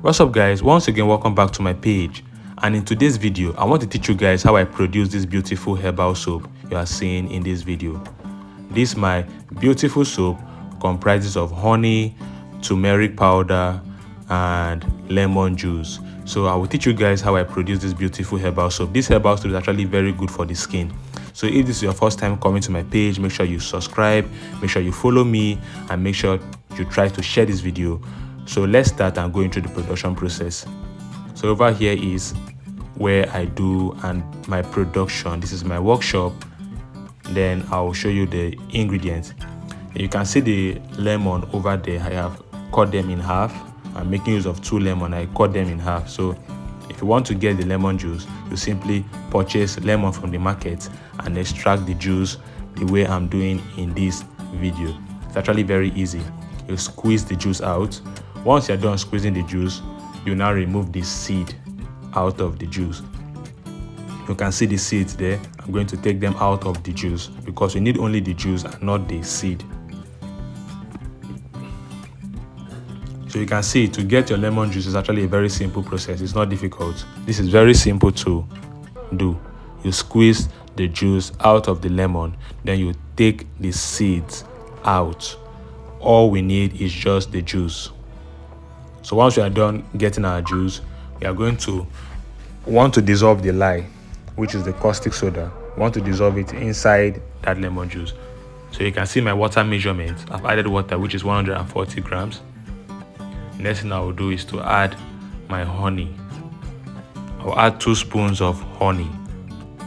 What's up guys, once again welcome back to my page, and in today's video I want to teach you guys how I produce this beautiful herbal soap you are seeing in this video. This my beautiful soap comprises of honey, turmeric powder and lemon juice. So I will teach you guys how I produce this beautiful herbal soap. This herbal soap is actually very good for the skin. So if this is your first time coming to my page, make sure you subscribe, make sure you follow me, and make sure you try to share this video. So let's start and go into the production process. So over here is where I do and my production. This is my workshop. Then I'll show you the ingredients. You can see the lemon over there. I have cut them in half. I'm making use of 2 lemon. I cut them in half. So if you want to get the lemon juice, you simply purchase lemon from the market and extract the juice the way I'm doing in this video. It's actually very easy. You squeeze the juice out. Once you're done squeezing the juice, you now remove the seed out of the juice. You can see the seeds there. I'm going to take them out of the juice because we need only the juice and not the seed. So you can see, to get your lemon juice is actually a very simple process. It's not difficult. This is very simple to do. You squeeze the juice out of the lemon, then you take the seeds out. All we need is just the juice. So once we are done getting our juice, we are going to want to dissolve the lye, which is the caustic soda. We want to dissolve it inside that lemon juice. So you can see my water measurement. I've added water, which is 140 grams. Next thing I will do is to add my honey. I'll add 2 spoons of honey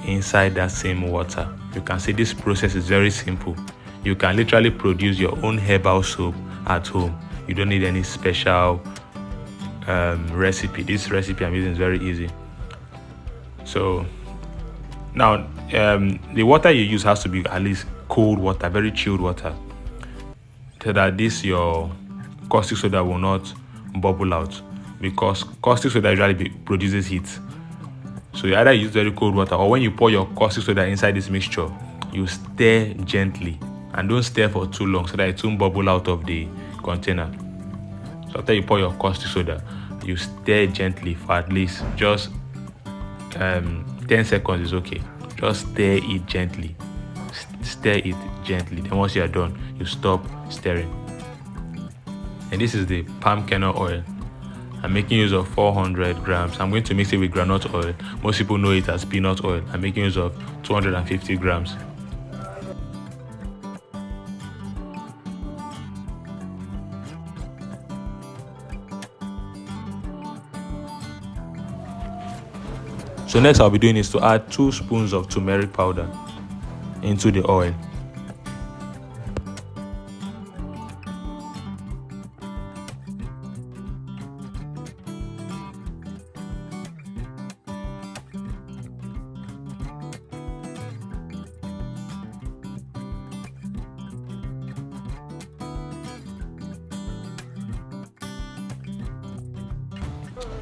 inside that same water. You can see this process is very simple. You can literally produce your own herbal soap at home. You don't need any special recipe. This recipe I'm using is very easy. So now the water you use has to be at least cold water, very chilled water, so that your caustic soda will not bubble out, because caustic soda usually produces heat. So you either use very cold water, or when you pour your caustic soda inside this mixture, you stir gently, and don't stir for too long so that it won't bubble out of the container. So after you pour your caustic soda, you stir gently for at least just 10 seconds is okay. Just stir it gently. Stir it gently. Then once you are done, you stop stirring. And this is the palm kernel oil. I'm making use of 400 grams. I'm going to mix it with groundnut oil. Most people know it as peanut oil. I'm making use of 250 grams. So next I'll be doing is to add 2 spoons of turmeric powder into the oil.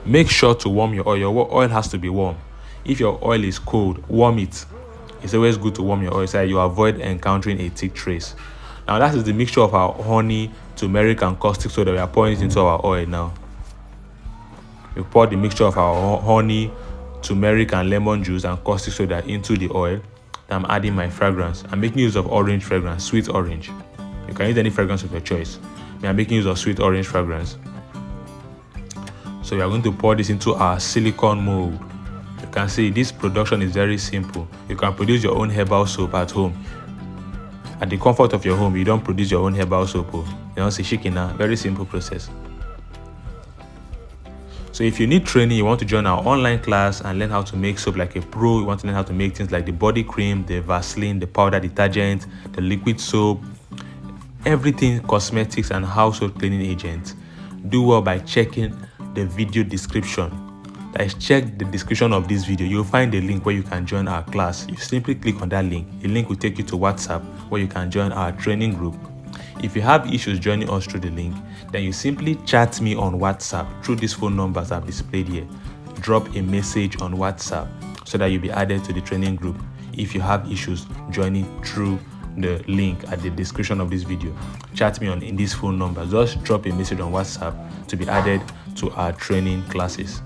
Make sure to warm your oil. Your oil has to be warm. If your oil is cold, warm it. It's always good to warm your oil so that you avoid encountering a thick trace. Now that is the mixture of our honey, turmeric and caustic soda. We are pouring it into our oil now. We pour the mixture of our honey, turmeric and lemon juice and caustic soda into the oil. Then I'm adding my fragrance. I'm making use of orange fragrance, sweet orange. You can use any fragrance of your choice. I'm making use of sweet orange fragrance. So we are going to pour this into our silicone mold. You can see this production is very simple. You can produce your own herbal soap at home. At the comfort of your home, you don't produce your own herbal soap. You don't see shikina. Very simple process. So if you need training, you want to join our online class and learn how to make soap like a pro, you want to learn how to make things like the body cream, the Vaseline, the powder detergent, the liquid soap, everything cosmetics and household cleaning agents, do well by checking the video description. Check the description of this video. You'll find a link where you can join our class. You simply click on that link. The link will take you to WhatsApp where you can join our training group. If you have issues joining us through the link, then you simply chat me on WhatsApp through these phone numbers I've displayed here. Drop a message on WhatsApp so that you'll be added to the training group if you have issues joining through the link at the description of this video. Chat me in this phone number. Just drop a message on WhatsApp to be added to our training classes.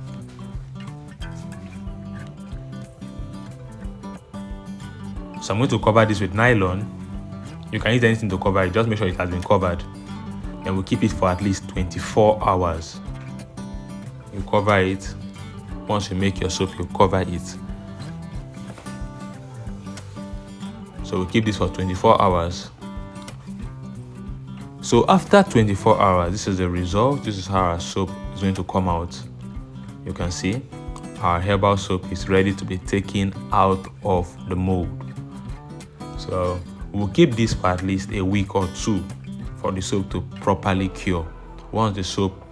So I'm going to cover this with nylon. You can use anything to cover it, just make sure it has been covered. And we'll keep it for at least 24 hours. You cover it. Once you make your soap, you cover it. So we'll keep this for 24 hours. So after 24 hours, this is the result. This is how our soap is going to come out. You can see our herbal soap is ready to be taken out of the mold. So we'll keep this for at least a week or two for the soap to properly cure. Once the soap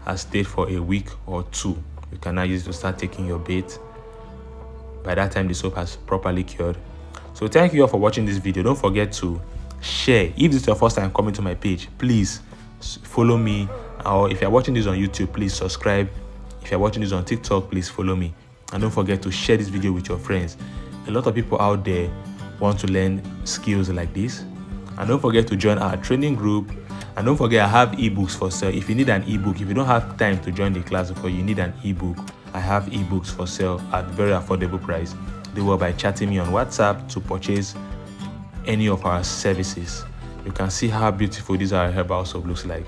has stayed for a week or two, you can now use it to start taking your bath. By that time, the soap has properly cured. So thank you all for watching this video. Don't forget to share. If this is your first time coming to my page, please follow me. Or if you're watching this on YouTube, please subscribe. If you're watching this on TikTok, please follow me. And don't forget to share this video with your friends. A lot of people out there want to learn skills like this. And don't forget to join our training group. And don't forget, I have ebooks for sale. If you need an ebook, if you don't have time to join the class or you need an ebook, I have ebooks for sale at very affordable price. They were by chatting me on WhatsApp to purchase any of our services. You can see how beautiful this our herbal soap looks like.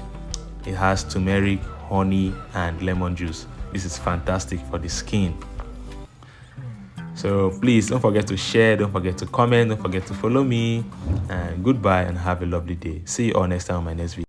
It has turmeric, honey, and lemon juice. This is fantastic for the skin. So please don't forget to share, don't forget to comment, don't forget to follow me. And goodbye and have a lovely day. See you all next time on my next video.